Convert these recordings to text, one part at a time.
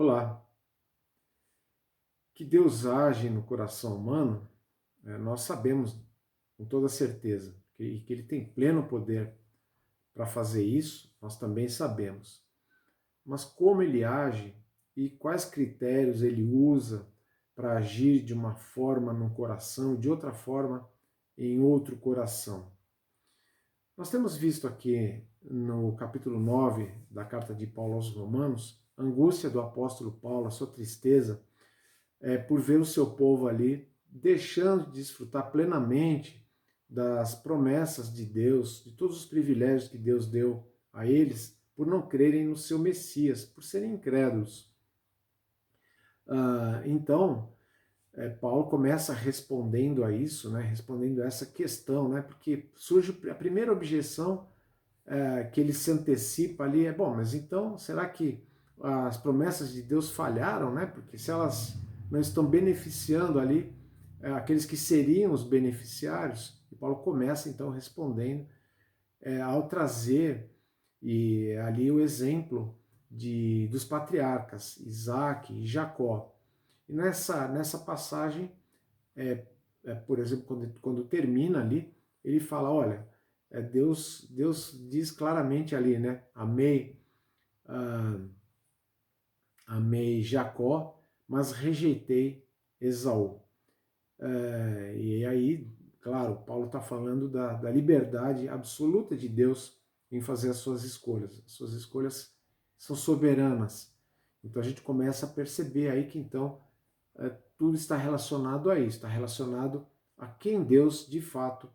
Olá, que Deus age no coração humano, nós sabemos com toda certeza, que Ele tem pleno poder para fazer isso, nós também sabemos. Mas como Ele age e quais critérios Ele usa para agir de uma forma num coração e de outra forma em outro coração? Nós temos visto aqui no capítulo 9 da carta de Paulo aos Romanos, a angústia do apóstolo Paulo, a sua tristeza, por ver o seu povo ali deixando de desfrutar plenamente das promessas de Deus, de todos os privilégios que Deus deu a eles, por não crerem no seu Messias, por serem incrédulos. Então, Paulo começa respondendo a isso, né, respondendo a essa questão, né, porque surge a primeira objeção que ele se antecipa ali, bom, mas então, será que as promessas de Deus falharam, né? Porque se elas não estão beneficiando ali aqueles que seriam os beneficiários, e Paulo começa então respondendo ao trazer ali o exemplo dos patriarcas, Isaac e Jacó. E nessa passagem, por exemplo, quando termina ali, ele fala, olha, Deus diz claramente ali, né? Amei Jacó, mas rejeitei Esaú. E aí, claro, Paulo está falando da liberdade absoluta de Deus em fazer as suas escolhas. As suas escolhas são soberanas. Então a gente começa a perceber aí que então tudo está relacionado a isso, está relacionado a quem Deus de fato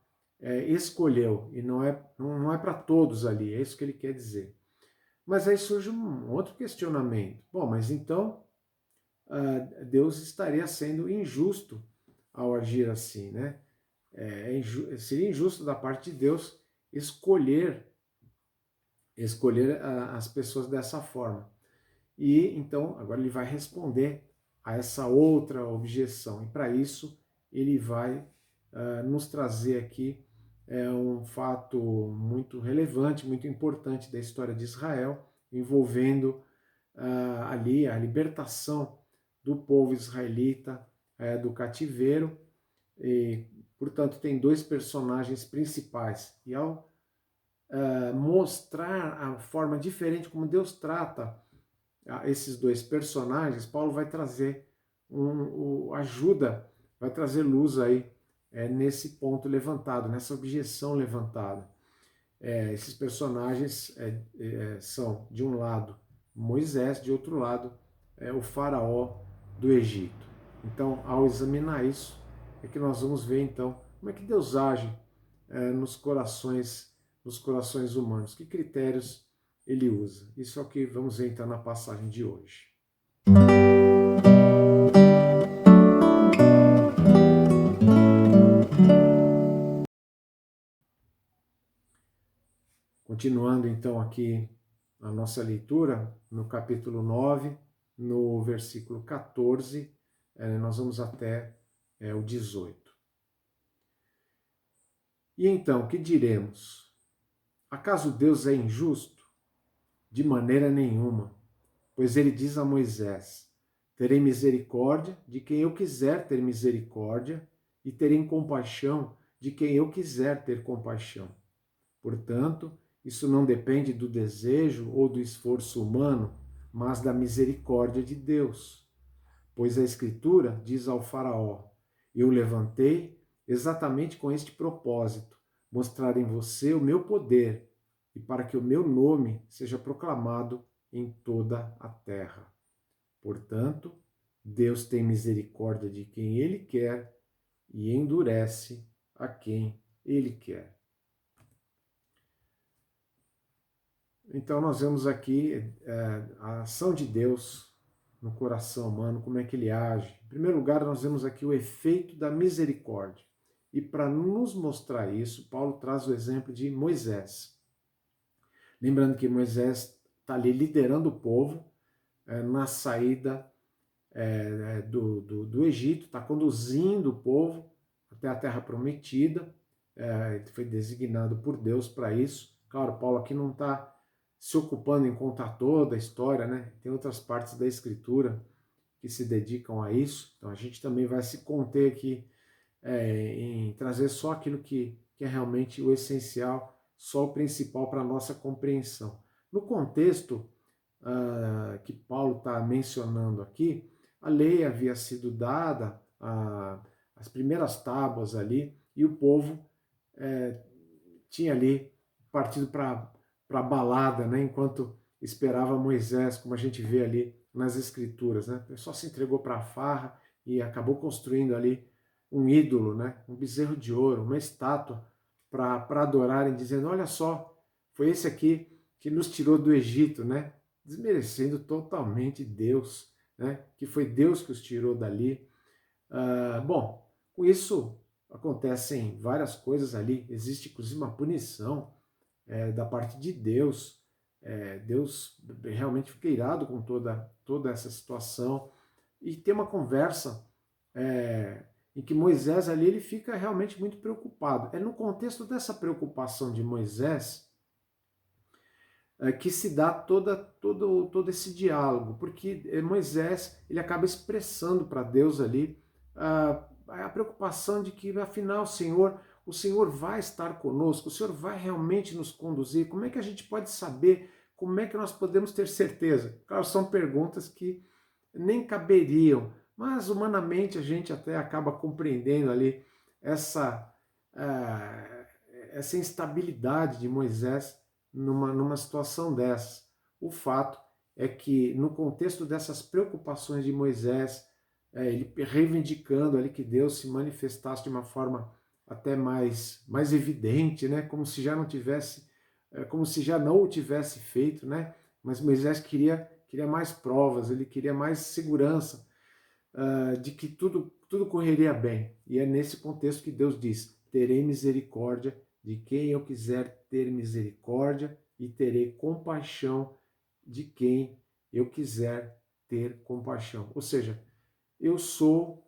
escolheu, e não é para todos ali, é isso que ele quer dizer. Mas aí surge um outro questionamento. Bom, mas então Deus estaria sendo injusto ao agir assim, né? Seria injusto da parte de Deus escolher as pessoas dessa forma. E então, agora ele vai responder a essa outra objeção. E para isso, ele vai nos trazer aqui um fato muito relevante, muito importante da história de Israel, envolvendo ali a libertação do povo israelita do cativeiro. E, portanto, tem dois personagens principais. E ao mostrar a forma diferente como Deus trata esses dois personagens, Paulo vai trazer ajuda, vai trazer luz aí nesse ponto levantado, nessa objeção levantada. Esses personagens são, de um lado, Moisés, de outro lado, o faraó do Egito. Então, ao examinar isso, é que nós vamos ver, então, como é que Deus age nos corações humanos, que critérios ele usa. Isso é o que vamos ver, então, na passagem de hoje. Continuando então aqui a nossa leitura, no capítulo 9, no versículo 14, nós vamos até o 18. E então, que diremos? Acaso Deus é injusto? De maneira nenhuma, pois ele diz a Moisés: terei misericórdia de quem eu quiser ter misericórdia, e terei compaixão de quem eu quiser ter compaixão. Portanto, isso não depende do desejo ou do esforço humano, mas da misericórdia de Deus. Pois a Escritura diz ao Faraó: eu levantei exatamente com este propósito, mostrar em você o meu poder e para que o meu nome seja proclamado em toda a terra. Portanto, Deus tem misericórdia de quem Ele quer e endurece a quem Ele quer. Então nós vemos aqui a ação de Deus no coração humano, como é que ele age. Em primeiro lugar, nós vemos aqui o efeito da misericórdia. E para nos mostrar isso, Paulo traz o exemplo de Moisés. Lembrando que Moisés está ali liderando o povo na saída do Egito, está conduzindo o povo até a terra prometida. Ele foi designado por Deus para isso. Claro, Paulo aqui não está se ocupando em contar toda a história, né? Tem outras partes da Escritura que se dedicam a isso, então a gente também vai se conter aqui em trazer só aquilo que é realmente o essencial, só o principal para a nossa compreensão. No contexto que Paulo está mencionando aqui, a lei havia sido dada, as primeiras tábuas ali, e o povo tinha ali partido para a balada, né, enquanto esperava Moisés, como a gente vê ali nas escrituras, né? O pessoal se entregou para a farra e acabou construindo ali um ídolo, né, um bezerro de ouro, uma estátua para adorarem, dizendo: olha só, foi esse aqui que nos tirou do Egito, né? Desmerecendo totalmente Deus, né? Que foi Deus que os tirou dali. Bom, com isso acontecem várias coisas ali. Existe inclusive uma punição da parte de Deus. Deus realmente fica irado com toda essa situação. E tem uma conversa em que Moisés ali ele fica realmente muito preocupado. É no contexto dessa preocupação de Moisés que se dá todo esse diálogo, porque Moisés ele acaba expressando para Deus ali a preocupação de que afinal o Senhor vai estar conosco, o Senhor vai realmente nos conduzir. Como é que a gente pode saber? Como é que nós podemos ter certeza? Claro, são perguntas que nem caberiam, mas humanamente a gente até acaba compreendendo ali essa, uh, essa instabilidade de Moisés numa situação dessas. O fato é que no contexto dessas preocupações de Moisés, ele reivindicando ali que Deus se manifestasse de uma forma até mais evidente, né? Como se já não tivesse, como se já não o tivesse feito, né? Mas Moisés queria mais provas, ele queria mais segurança de que tudo correria bem. E é nesse contexto que Deus diz: terei misericórdia de quem eu quiser ter misericórdia e terei compaixão de quem eu quiser ter compaixão. Ou seja, eu sou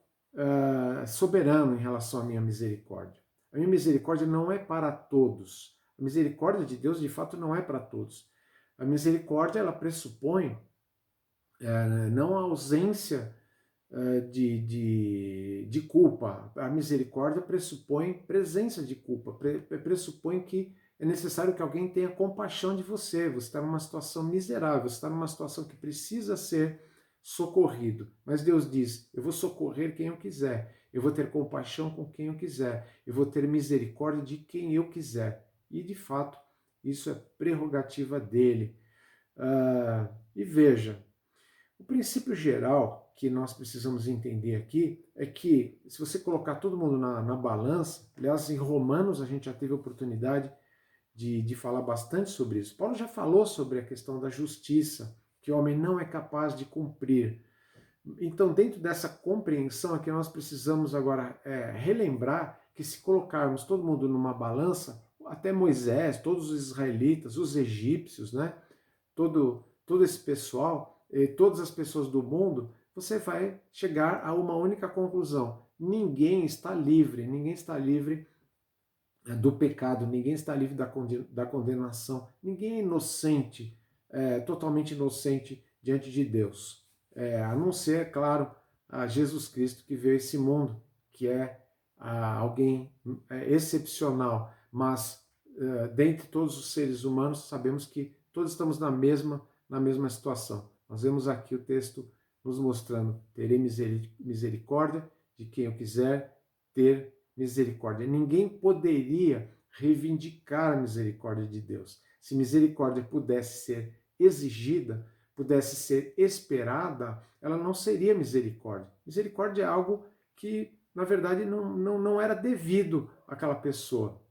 soberano em relação à minha misericórdia. A minha misericórdia não é para todos. A misericórdia de Deus, de fato, não é para todos. A misericórdia, ela pressupõe não a ausência de culpa. A misericórdia pressupõe presença de culpa, pressupõe que é necessário que alguém tenha compaixão de você. Você está numa situação miserável, você está numa situação que precisa ser socorrido. Mas Deus diz: eu vou socorrer quem eu quiser, eu vou ter compaixão com quem eu quiser, eu vou ter misericórdia de quem eu quiser. E de fato, isso é prerrogativa dele. E veja, o princípio geral que nós precisamos entender aqui é que, se você colocar todo mundo na balança, aliás, em Romanos a gente já teve a oportunidade de falar bastante sobre isso. Paulo já falou sobre a questão da justiça, que o homem não é capaz de cumprir. Então, dentro dessa compreensão é que nós precisamos agora relembrar que, se colocarmos todo mundo numa balança, até Moisés, todos os israelitas, os egípcios, né, todo esse pessoal, todas as pessoas do mundo, você vai chegar a uma única conclusão: ninguém está livre do pecado, ninguém está livre da condenação, ninguém é inocente, totalmente inocente diante de Deus, a não ser, claro, a Jesus Cristo, que veio a esse mundo, que é alguém excepcional, mas dentre todos os seres humanos sabemos que todos estamos na mesma situação. Nós vemos aqui o texto nos mostrando: terei misericórdia de quem eu quiser ter misericórdia. Ninguém poderia reivindicar a misericórdia de Deus. Se misericórdia pudesse ser exigida, pudesse ser esperada, ela não seria misericórdia. Misericórdia é algo que, na verdade, não era devido àquela pessoa.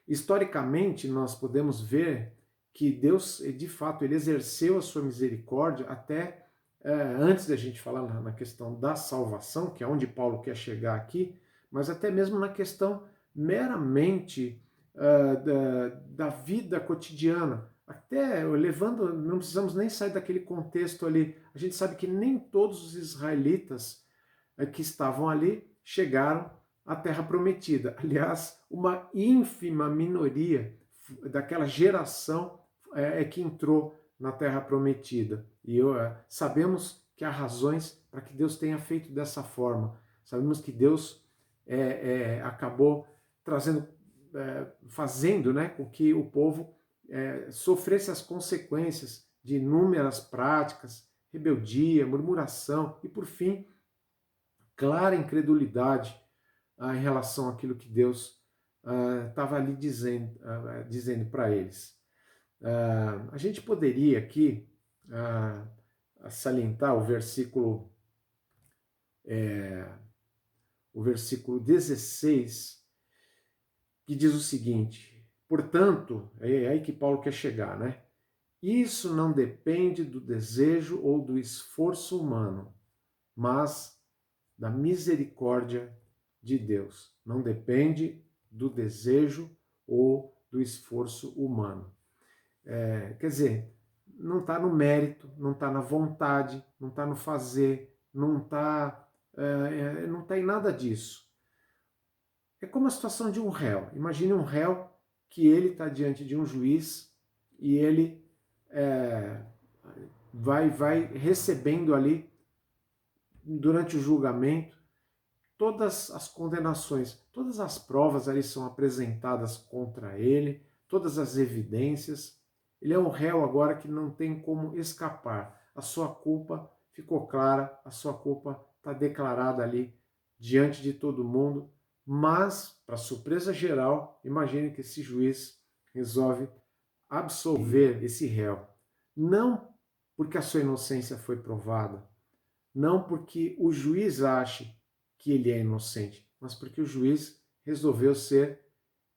Historicamente, nós podemos ver que Deus, de fato, ele exerceu a sua misericórdia até antes da gente falar na questão da salvação, que é onde Paulo quer chegar aqui, mas até mesmo na questão meramente da vida cotidiana. Até levando, não precisamos nem sair daquele contexto ali. A gente sabe que nem todos os israelitas que estavam ali chegaram à Terra Prometida. Aliás, uma ínfima minoria daquela geração é que entrou na Terra Prometida. E sabemos que há razões para que Deus tenha feito dessa forma. Sabemos que Deus acabou trazendo, fazendo, né, com que o povo sofresse as consequências de inúmeras práticas, rebeldia, murmuração e, por fim, clara incredulidade em relação àquilo que Deus estava ali dizendo para eles. A gente poderia aqui salientar o versículo 16, que diz o seguinte: portanto, é aí que Paulo quer chegar, né? Isso não depende do desejo ou do esforço humano, mas da misericórdia de Deus. Não depende do desejo ou do esforço humano. Quer dizer, não está no mérito, não está na vontade, não está no fazer, não está em nada disso. É como a situação de um réu. Imagine um réu que ele está diante de um juiz e ele vai recebendo ali, durante o julgamento, todas as condenações, todas as provas ali são apresentadas contra ele, todas as evidências. Ele é um réu agora que não tem como escapar. A sua culpa ficou clara, a sua culpa está declarada ali diante de todo mundo, mas, para surpresa geral, imagine que esse juiz resolve absolver esse réu. Não porque a sua inocência foi provada, não porque o juiz ache que ele é inocente, mas porque o juiz resolveu ser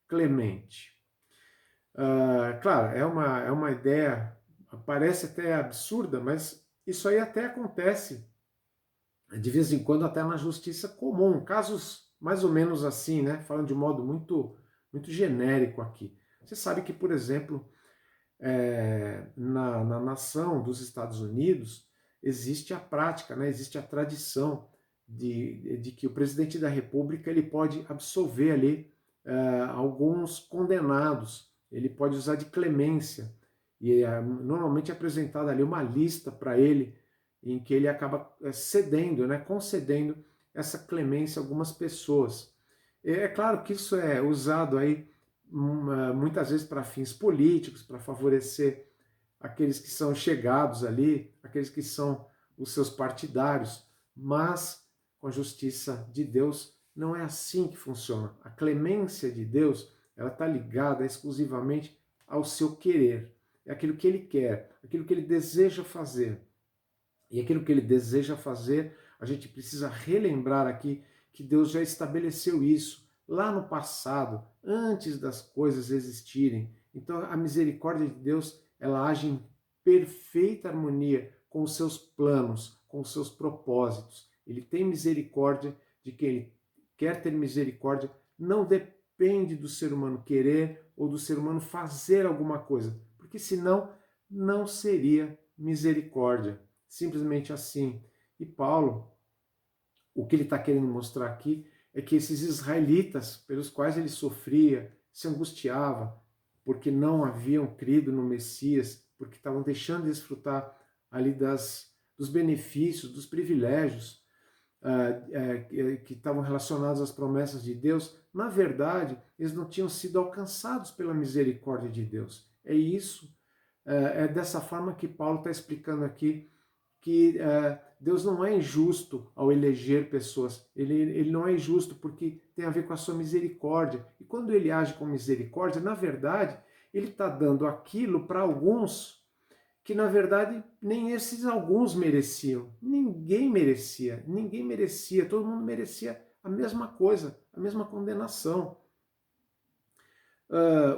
clemente. Claro, é uma ideia, parece até absurda, mas isso aí até acontece de vez em quando até na justiça comum, casos mais ou menos assim, né? Falando de um modo muito genérico aqui. Você sabe que, por exemplo, na nação dos Estados Unidos existe a prática, né? Existe a tradição de que o presidente da República ele pode absolver ali alguns condenados, ele pode usar de clemência, e normalmente é apresentada ali uma lista para ele, em que ele acaba cedendo, né, concedendo essa clemência a algumas pessoas. É claro que isso é usado aí muitas vezes para fins políticos, para favorecer aqueles que são chegados ali, aqueles que são os seus partidários, mas com a justiça de Deus não é assim que funciona. A clemência de Deus, ela está ligada exclusivamente ao seu querer. É aquilo que ele quer, aquilo que ele deseja fazer. E aquilo que ele deseja fazer, a gente precisa relembrar aqui que Deus já estabeleceu isso lá no passado, antes das coisas existirem. Então a misericórdia de Deus, ela age em perfeita harmonia com os seus planos, com os seus propósitos. Ele tem misericórdia de quem ele quer ter misericórdia, não depende do ser humano querer ou do ser humano fazer alguma coisa, porque senão não seria misericórdia. Simplesmente assim. E Paulo, o que ele está querendo mostrar aqui é que esses israelitas, pelos quais ele sofria, se angustiava, porque não haviam crido no Messias, porque estavam deixando de desfrutar ali dos benefícios, dos privilégios que estavam relacionados às promessas de Deus, na verdade, eles não tinham sido alcançados pela misericórdia de Deus. É isso, é dessa forma que Paulo está explicando aqui que Deus não é injusto ao eleger pessoas, ele não é injusto porque tem a ver com a sua misericórdia. E quando ele age com misericórdia, na verdade, ele está dando aquilo para alguns que, na verdade, nem esses alguns mereciam. Ninguém merecia, todo mundo merecia a mesma coisa, a mesma condenação.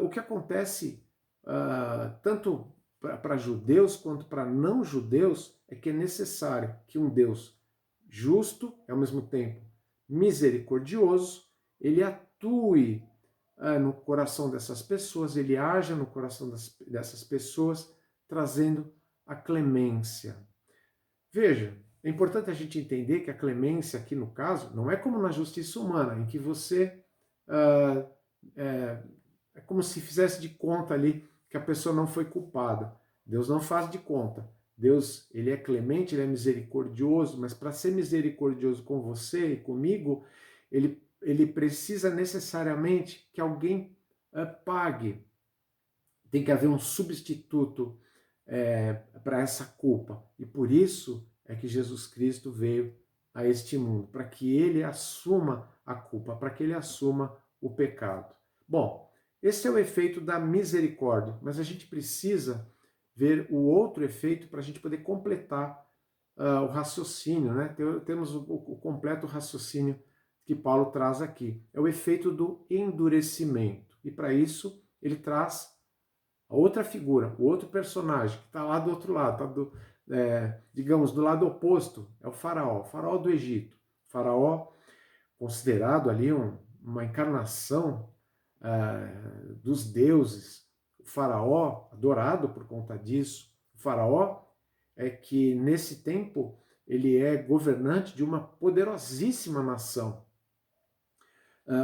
O que acontece tanto para judeus quanto para não judeus é que é necessário que um Deus justo e ao mesmo tempo misericordioso, ele atue no coração dessas pessoas, ele haja no coração dessas pessoas, trazendo a clemência. Veja, é importante a gente entender que a clemência aqui no caso não é como na justiça humana, em que você é como se fizesse de conta ali que a pessoa não foi culpada. Deus não faz de conta. Deus, ele é clemente, ele é misericordioso, mas para ser misericordioso com você e comigo, ele precisa necessariamente que alguém pague. Tem que haver um substituto para essa culpa. E por isso é que Jesus Cristo veio a este mundo, para que ele assuma a culpa, para que ele assuma o pecado. Bom, esse é o efeito da misericórdia, mas a gente precisa ver o outro efeito para a gente poder completar o raciocínio, né? Temos o completo raciocínio que Paulo traz aqui. É o efeito do endurecimento. E para isso ele traz a outra figura, o outro personagem que está lá do outro lado, digamos, do lado oposto, é o faraó do Egito. O faraó, considerado ali uma encarnação dos deuses, o faraó, adorado por conta disso, o faraó é que nesse tempo ele é governante de uma poderosíssima nação.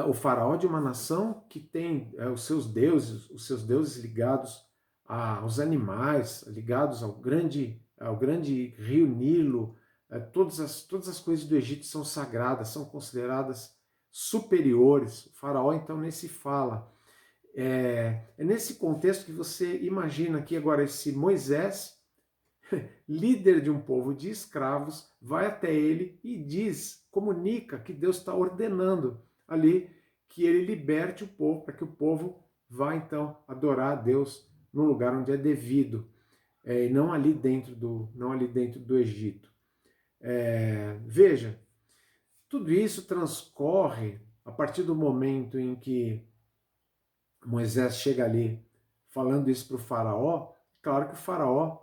O faraó de uma nação que tem os seus deuses ligados aos animais, ligados ao grande rio Nilo. Todas as coisas do Egito são sagradas, são consideradas superiores. O faraó então nesse fala. É nesse contexto que você imagina aqui agora esse Moisés, líder de um povo de escravos, vai até ele e comunica que Deus está ordenando ali que ele liberte o povo, para que o povo vá então adorar a Deus no lugar onde é devido, e não ali dentro do Egito. Veja, tudo isso transcorre a partir do momento em que Moisés chega ali falando isso para o faraó. Claro que o faraó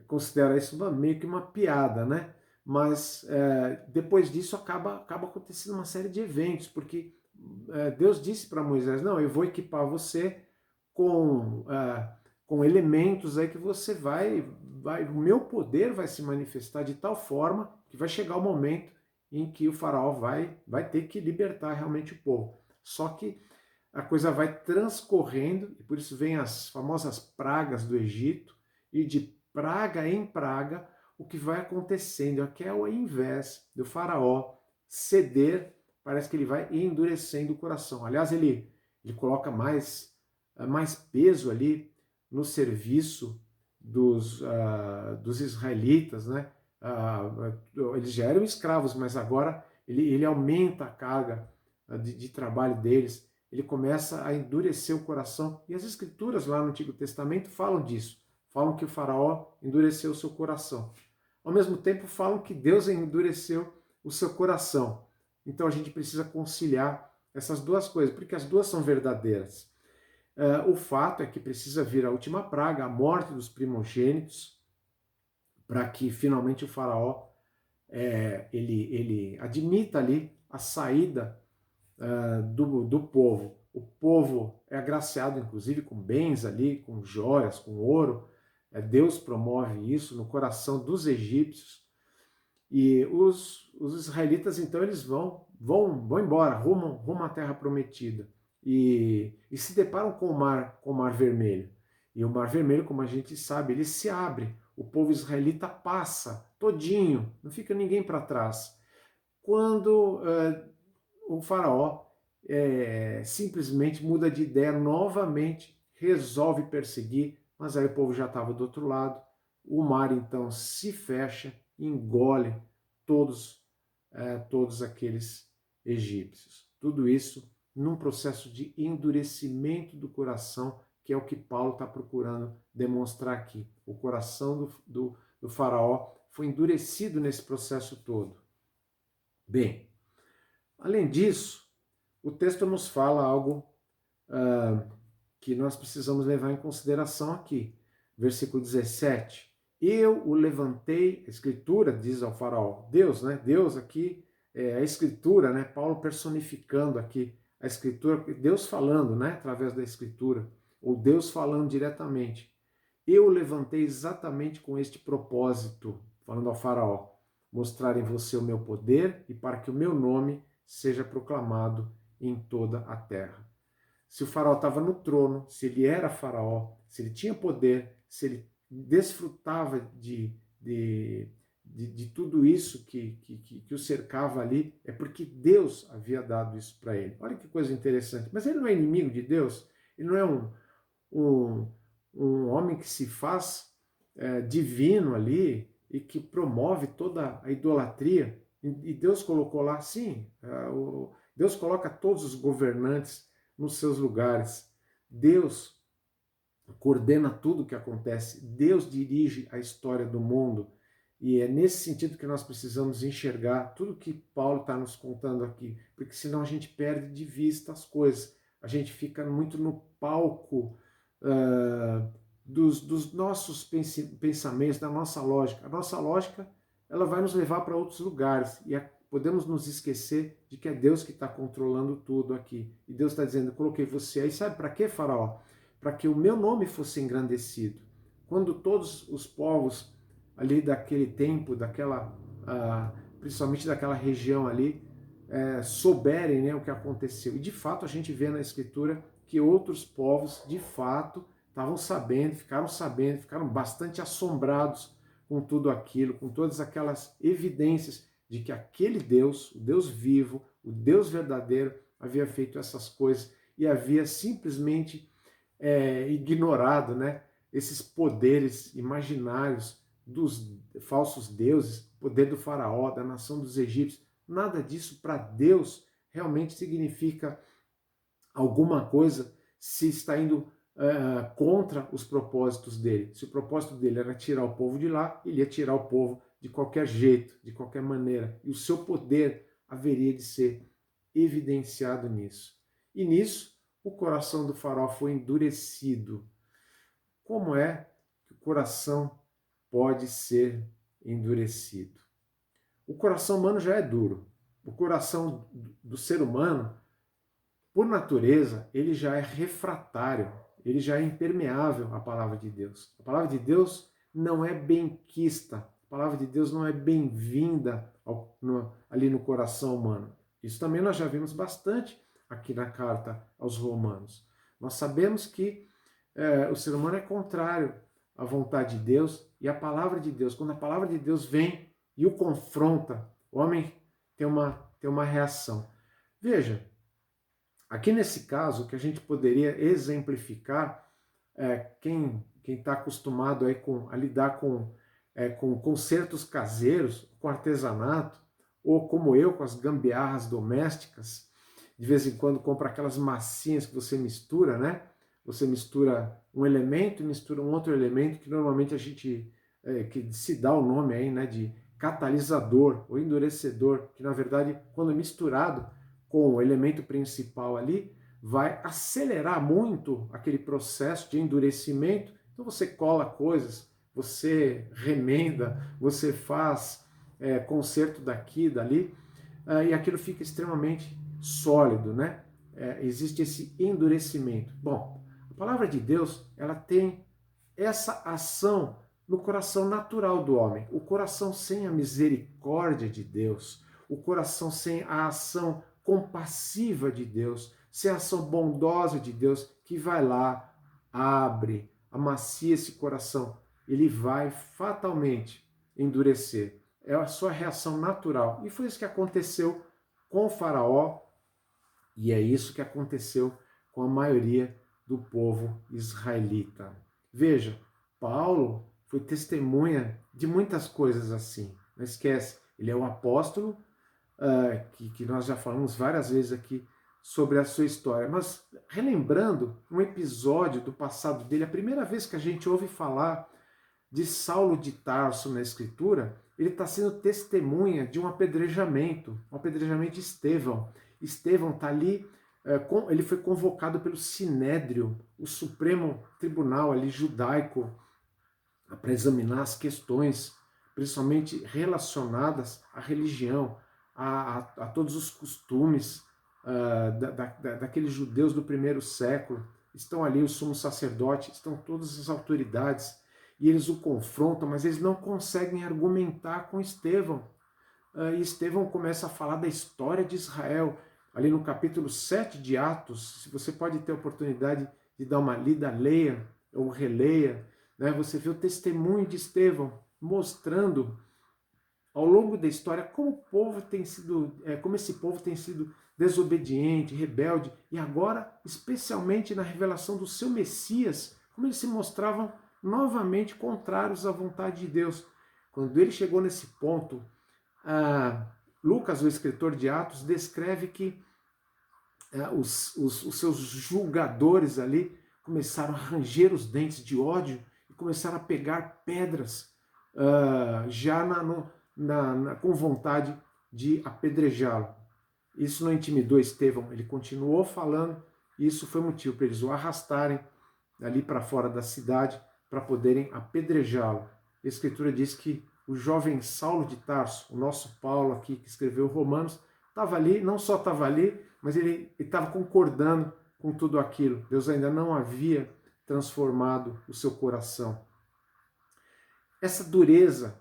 considera isso meio que uma piada, né? Mas depois disso acaba acontecendo uma série de eventos, porque Deus disse para Moisés, não, eu vou equipar você com elementos aí que você o meu poder vai se manifestar de tal forma que vai chegar o momento em que o faraó vai ter que libertar realmente o povo. Só que a coisa vai transcorrendo, e por isso vem as famosas pragas do Egito, e de praga em praga, o que vai acontecendo é que ao invés do faraó ceder, parece que ele vai endurecendo o coração. Aliás, ele coloca mais peso ali no serviço dos israelitas, né? Eles já eram escravos, mas agora ele aumenta a carga de trabalho deles. Ele começa a endurecer o coração. E as escrituras lá no Antigo Testamento falam disso. Falam que o faraó endureceu o seu coração. Ao mesmo tempo, falam que Deus endureceu o seu coração. Então a gente precisa conciliar essas duas coisas, porque as duas são verdadeiras. O fato é que precisa vir a última praga, a morte dos primogênitos, para que finalmente o faraó ele admita ali a saída do povo. O povo é agraciado, inclusive, com bens ali, com joias, com ouro. Deus promove isso no coração dos egípcios. E os israelitas, então, eles vão embora, rumo à terra prometida. E se deparam com o mar Vermelho. E o Mar Vermelho, como a gente sabe, ele se abre. O povo israelita passa todinho, não fica ninguém para trás. Quando o faraó simplesmente muda de ideia novamente, resolve perseguir, mas aí o povo já estava do outro lado. O mar então se fecha, engole todos aqueles egípcios. Tudo isso num processo de endurecimento do coração, que é o que Paulo está procurando demonstrar aqui. O coração do faraó foi endurecido nesse processo todo. Bem, além disso, o texto nos fala algo que nós precisamos levar em consideração aqui. Versículo 17. Eu o levantei, a escritura diz ao faraó, Deus, né? Deus aqui é a escritura, né? Paulo personificando aqui a escritura, Deus falando, né? Através da escritura, ou Deus falando diretamente. Eu o levantei exatamente com este propósito, falando ao faraó, mostrar em você o meu poder e para que o meu nome seja proclamado em toda a terra. Se o faraó estava no trono, se ele era faraó, se ele tinha poder, se ele desfrutava de tudo isso que o cercava ali, é porque Deus havia dado isso para ele. Olha que coisa interessante. Mas ele não é inimigo de Deus, ele não é um, um homem que se faz divino ali e que promove toda a idolatria. E Deus colocou lá, sim, Deus coloca todos os governantes nos seus lugares. Deus coordena tudo o que acontece. Deus dirige a história do mundo. E é nesse sentido que nós precisamos enxergar tudo que Paulo está nos contando aqui, porque senão a gente perde de vista as coisas. A gente fica muito no palco dos nossos pensamentos, da nossa lógica. A nossa lógica ela vai nos levar para outros lugares e podemos nos esquecer de que é Deus que está controlando tudo aqui. E Deus está dizendo, eu coloquei você aí, sabe para quê, Faraó? Para que o meu nome fosse engrandecido. Quando todos os povos ali daquele tempo, principalmente daquela região ali, souberem, né, o que aconteceu. E de fato a gente vê na Escritura que outros povos, de fato, estavam sabendo, ficaram bastante assombrados com tudo aquilo, com todas aquelas evidências de que aquele Deus, o Deus vivo, o Deus verdadeiro, havia feito essas coisas e havia simplesmente ignorado, né, esses poderes imaginários dos falsos deuses, poder do faraó, da nação dos egípcios. Nada disso para Deus realmente significa alguma coisa se está indo contra os propósitos dele. Se o propósito dele era tirar o povo de lá, ele ia tirar o povo de qualquer jeito, de qualquer maneira. E o seu poder haveria de ser evidenciado nisso. E nisso, o coração do faraó foi endurecido. Como é que o coração pode ser endurecido? O coração humano já é duro. O coração do ser humano, por natureza, ele já é refratário, ele já é impermeável à palavra de Deus. A palavra de Deus não é benquista, a palavra de Deus não é bem-vinda ali no coração humano. Isso também nós já vimos bastante aqui na carta aos Romanos. Nós sabemos que o ser humano é contrário à vontade de Deus e à palavra de Deus. Quando a palavra de Deus vem e o confronta, o homem tem uma reação. Veja, aqui nesse caso, que a gente poderia exemplificar, quem está acostumado aí a lidar com concertos caseiros, com artesanato, ou como eu, com as gambiarras domésticas, de vez em quando compra aquelas massinhas que você mistura, né? Você mistura um elemento e mistura um outro elemento, que normalmente a gente que se dá o nome aí, né, de catalisador ou endurecedor, que na verdade, quando misturado com o elemento principal ali, vai acelerar muito aquele processo de endurecimento. Então você cola coisas, você remenda, você faz conserto daqui, dali, e aquilo fica extremamente sólido, né? Existe esse endurecimento. Bom, a palavra de Deus, ela tem essa ação no coração natural do homem. O coração sem a misericórdia de Deus, o coração sem a ação compassiva de Deus, sem a ação bondosa de Deus, que vai lá, abre, amacia esse coração, ele vai fatalmente endurecer. É a sua reação natural. E foi isso que aconteceu com o faraó, e é isso que aconteceu com a maioria do povo israelita. Veja, Paulo foi testemunha de muitas coisas assim. Não esquece, ele é o apóstolo que nós já falamos várias vezes aqui sobre a sua história. Mas relembrando um episódio do passado dele, a primeira vez que a gente ouve falar de Saulo de Tarso na Escritura, ele está sendo testemunha de um apedrejamento de Estevão. Estevão está ali, ele foi convocado pelo Sinédrio, o Supremo Tribunal ali judaico, para examinar as questões, principalmente relacionadas à religião, a todos os costumes daqueles judeus do primeiro século. Estão ali os sumos sacerdotes, estão todas as autoridades, e eles o confrontam, mas eles não conseguem argumentar com Estevão. E Estevão começa a falar da história de Israel, ali no capítulo 7 de Atos. Se você pode ter a oportunidade de dar uma lida, leia ou releia, né, você vê o testemunho de Estevão mostrando ao longo da história como o povo tem sido, como esse povo tem sido desobediente, rebelde, e agora, especialmente na revelação do seu Messias, como eles se mostravam novamente contrários à vontade de Deus. Quando ele chegou nesse ponto, Lucas, o escritor de Atos, descreve que os seus julgadores ali começaram a ranger os dentes de ódio e começaram a pegar pedras já com vontade de apedrejá-lo. Isso não intimidou Estevão, ele continuou falando e isso foi motivo para eles o arrastarem ali para fora da cidade para poderem apedrejá-lo. A Escritura diz que o jovem Saulo de Tarso, o nosso Paulo aqui que escreveu Romanos, estava ali, não só estava ali, mas ele estava concordando com tudo aquilo. Deus ainda não havia transformado o seu coração. Essa dureza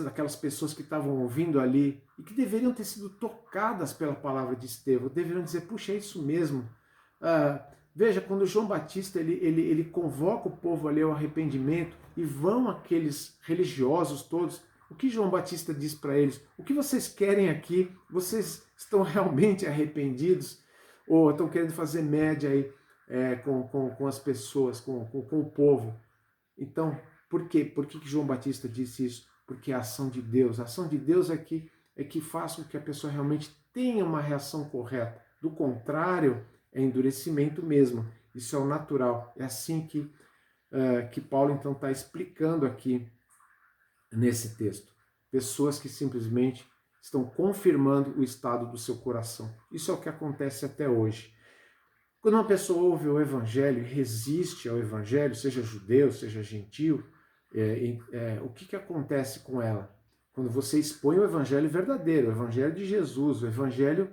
daquelas pessoas que estavam ouvindo ali e que deveriam ter sido tocadas pela palavra de Estevão, deveriam dizer, puxa, é isso mesmo. Veja, quando João Batista ele convoca o povo ali ao arrependimento e vão aqueles religiosos todos, o que João Batista diz para eles? O que vocês querem aqui? Vocês estão realmente arrependidos? Ou estão querendo fazer média aí com as pessoas, com o povo? Então, por quê? Por que João Batista disse isso? Porque a ação de Deus é que faz com que a pessoa realmente tenha uma reação correta. Do contrário, é endurecimento mesmo. Isso é o natural. É assim que Paulo então está explicando aqui nesse texto. Pessoas que simplesmente estão confirmando o estado do seu coração. Isso é o que acontece até hoje. Quando uma pessoa ouve o Evangelho e resiste ao Evangelho, seja judeu, seja gentil, o que acontece com ela? Quando você expõe o Evangelho verdadeiro, o Evangelho de Jesus, o Evangelho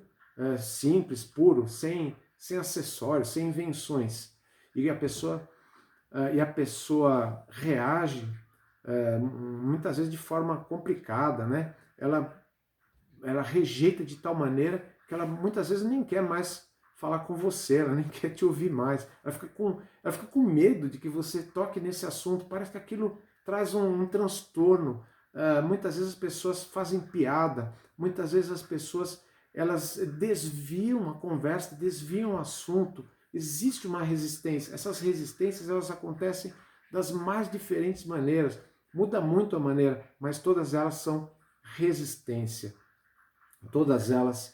simples, puro, sem acessórios, sem invenções, e a pessoa reage muitas vezes de forma complicada, né? Ela rejeita de tal maneira que ela muitas vezes nem quer mais falar com você, ela nem quer te ouvir mais. Ela fica com medo de que você toque nesse assunto. Parece que aquilo traz um transtorno. Muitas vezes as pessoas fazem piada, muitas vezes as pessoas elas desviam a conversa, desviam o assunto. Existe uma resistência. Essas resistências elas acontecem das mais diferentes maneiras. Muda muito a maneira, mas todas elas são resistência. Todas elas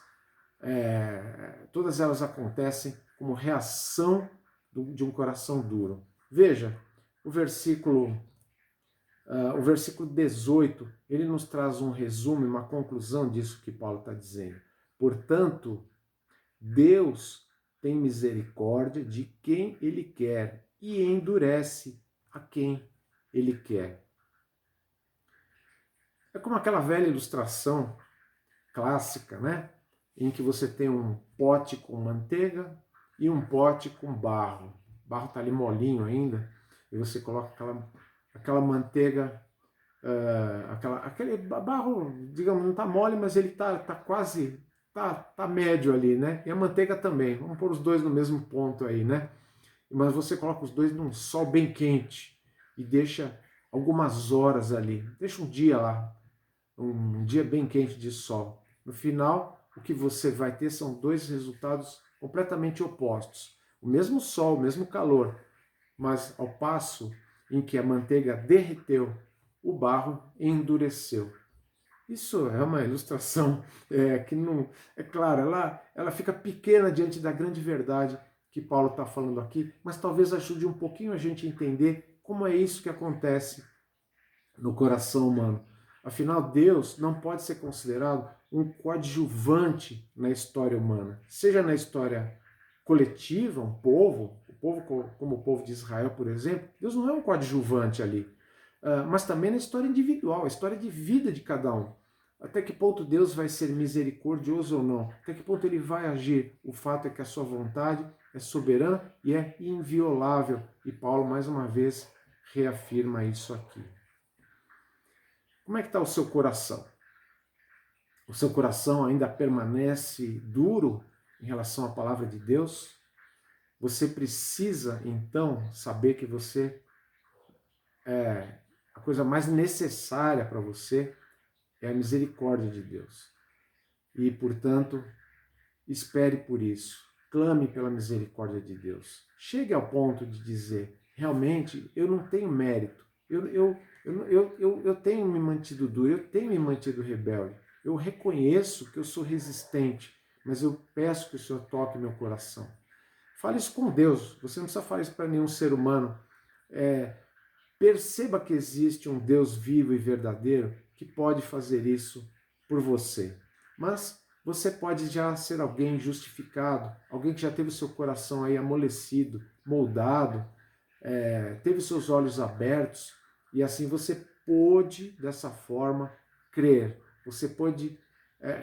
acontecem como reação de um coração duro. Veja, o versículo 18, ele nos traz um resumo, uma conclusão disso que Paulo está dizendo. Portanto, Deus tem misericórdia de quem Ele quer e endurece a quem Ele quer. É como aquela velha ilustração clássica, né? Em que você tem um pote com manteiga e um pote com barro. O barro está ali molinho ainda, e você coloca aquela manteiga, aquele barro, digamos, não está mole, mas ele está quase, tá médio ali, né? E a manteiga também. Vamos pôr os dois no mesmo ponto aí, né? Mas você coloca os dois num sol bem quente e deixa algumas horas ali. Deixa um dia lá, um dia bem quente de sol. No final, o que você vai ter são dois resultados completamente opostos. O mesmo sol, o mesmo calor, mas ao passo em que a manteiga derreteu, o barro endureceu. Isso é uma ilustração que não... É claro, ela fica pequena diante da grande verdade que Paulo está falando aqui, mas talvez ajude um pouquinho a gente a entender como é isso que acontece no coração humano. Afinal, Deus não pode ser considerado um coadjuvante na história humana, seja na história coletiva, o povo como o povo de Israel, por exemplo. Deus não é um coadjuvante ali, mas também na história individual, a história de vida de cada um. Até que ponto Deus vai ser misericordioso ou não? Até que ponto ele vai agir? O fato é que a sua vontade é soberana e é inviolável. E Paulo, mais uma vez, reafirma isso aqui. Como é que está o seu coração? O seu coração ainda permanece duro em relação à palavra de Deus? Você precisa, então, saber que a coisa mais necessária para você é a misericórdia de Deus. E, portanto, espere por isso. Clame pela misericórdia de Deus. Chegue ao ponto de dizer, realmente, eu não tenho mérito. Eu tenho me mantido duro, eu tenho me mantido rebelde. Eu reconheço que eu sou resistente, mas eu peço que o Senhor toque meu coração. Fale isso com Deus. Você não precisa falar isso para nenhum ser humano. Perceba que existe um Deus vivo e verdadeiro que pode fazer isso por você. Mas você pode já ser alguém justificado, alguém que já teve o seu coração aí amolecido, moldado, teve seus olhos abertos, e assim você pôde, dessa forma, crer. Você pôde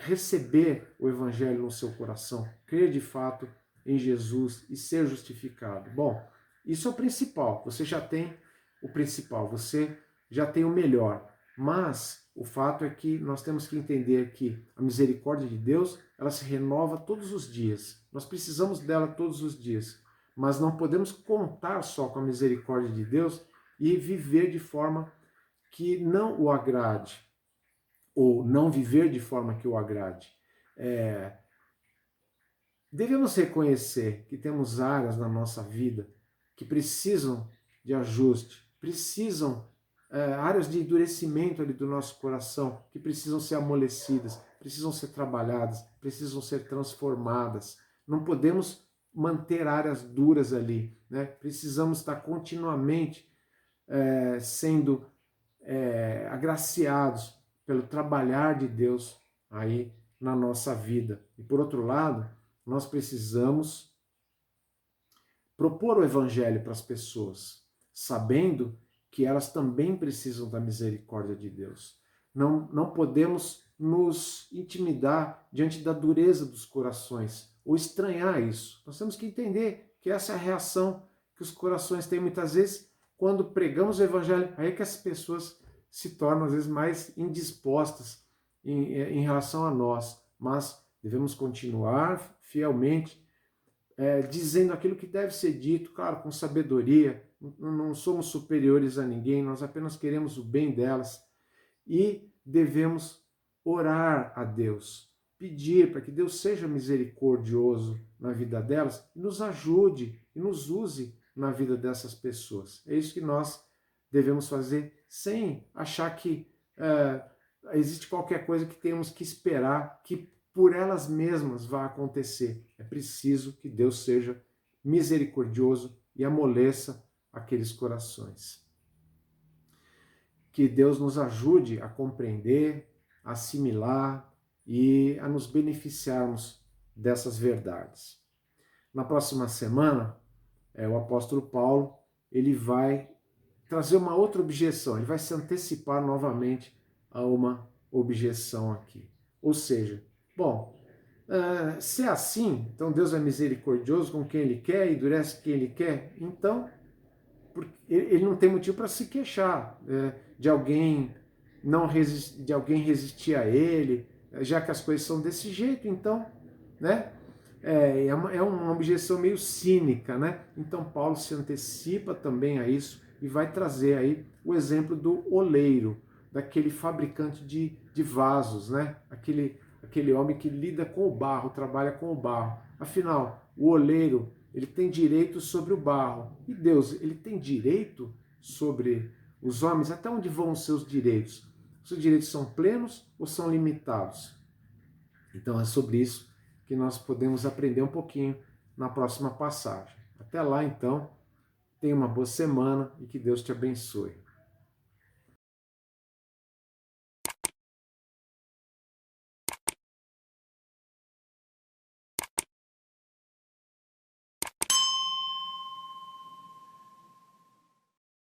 receber o Evangelho no seu coração, crer de fato em Jesus e ser justificado. Bom, isso é o principal. Você já tem o principal, você já tem o melhor. Mas o fato é que nós temos que entender que a misericórdia de Deus, ela se renova todos os dias. Nós precisamos dela todos os dias. Mas não podemos contar só com a misericórdia de Deus e viver de forma que não o agrade, ou não viver de forma que o agrade. Devemos reconhecer que temos áreas na nossa vida que precisam de ajuste, precisam áreas de endurecimento ali do nosso coração, que precisam ser amolecidas, precisam ser trabalhadas, precisam ser transformadas. Não podemos manter áreas duras ali, né? Precisamos estar continuamente sendo agraciados pelo trabalhar de Deus aí na nossa vida. E por outro lado, nós precisamos propor o Evangelho para as pessoas, sabendo que elas também precisam da misericórdia de Deus. Não podemos nos intimidar diante da dureza dos corações ou estranhar isso. Nós temos que entender que essa é a reação que os corações têm muitas vezes quando pregamos o Evangelho. Aí é que as pessoas se tornam às vezes mais indispostas em relação a nós, mas devemos continuar fielmente dizendo aquilo que deve ser dito, claro, com sabedoria. Não somos superiores a ninguém, nós apenas queremos o bem delas e devemos orar a Deus, pedir para que Deus seja misericordioso na vida delas e nos ajude e nos use na vida dessas pessoas. É isso que nós devemos fazer sem achar que existe qualquer coisa que temos que esperar que por elas mesmas vá acontecer. É preciso que Deus seja misericordioso e amoleça aqueles corações. Que Deus nos ajude a compreender, a assimilar e a nos beneficiarmos dessas verdades. Na próxima semana, o apóstolo Paulo ele vai trazer uma outra objeção, ele vai se antecipar novamente a uma objeção aqui. Ou seja, bom, se é assim, então Deus é misericordioso com quem Ele quer, endurece quem Ele quer, então Ele não tem motivo para se queixar de alguém de alguém resistir a Ele, já que as coisas são desse jeito, então, né? É uma objeção meio cínica, né? Então Paulo se antecipa também a isso e vai trazer aí o exemplo do oleiro, daquele fabricante de vasos, né? Aquele homem que lida com o barro, trabalha com o barro. Afinal, o oleiro, ele tem direito sobre o barro. E Deus, ele tem direito sobre os homens? Até onde vão os seus direitos? Os seus direitos são plenos ou são limitados? Então é sobre isso que nós podemos aprender um pouquinho na próxima passagem. Até lá, então, tenha uma boa semana e que Deus te abençoe.